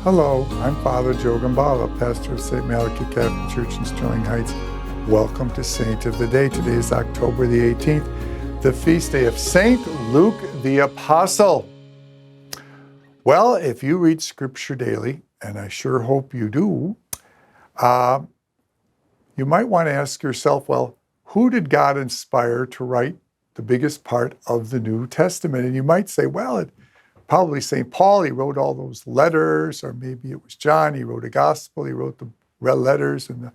Hello, I'm Father Joe Gambala, pastor of St. Malachy Catholic Church in Sterling Heights. Welcome to Saint of the Day. Today is October the 18th, the feast day of Saint Luke the Apostle. Well, if you read Scripture daily, and I sure hope you do, you might want to ask yourself, well, who did God inspire to write the biggest part of the New Testament? And you might say, well, probably St. Paul, he wrote all those letters, or maybe it was John, he wrote a gospel, he wrote the letters in the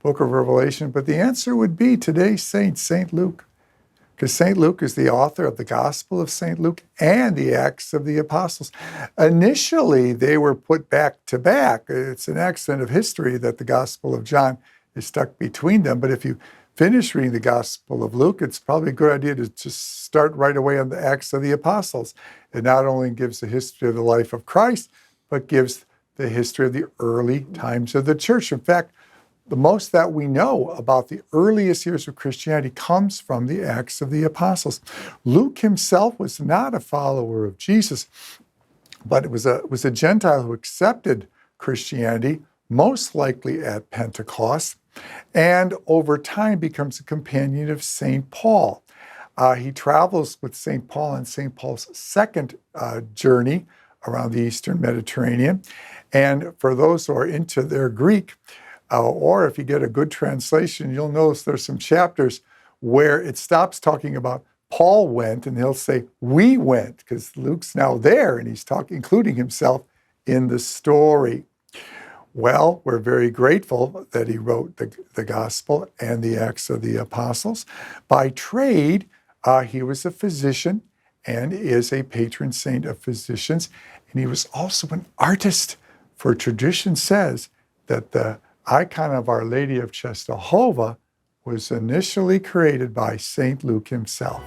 book of Revelation. But the answer would be today's saint, St. Luke, because St. Luke is the author of the Gospel of St. Luke and the Acts of the Apostles. Initially, they were put back to back. It's an accident of history that the Gospel of John is stuck between them. But if you finish reading the Gospel of Luke, it's probably a good idea to just start right away on the Acts of the Apostles. It not only gives the history of the life of Christ, but gives the history of the early times of the church. In fact, the most that we know about the earliest years of Christianity comes from the Acts of the Apostles. Luke himself was not a follower of Jesus, but it was a Gentile who accepted Christianity, most likely at Pentecost, and over time becomes a companion of St. Paul. He travels with St. Paul on St. Paul's second journey around the Eastern Mediterranean. And for those who are into their Greek, or if you get a good translation, you'll notice there's some chapters where it stops talking about Paul went and he'll say, we went, because Luke's now there and he's including himself in the story. Well, we're very grateful that he wrote the Gospel and the Acts of the Apostles. By trade, he was a physician and is a patron saint of physicians. And he was also an artist, for tradition says that the icon of Our Lady of Czestochowa was initially created by St. Luke himself.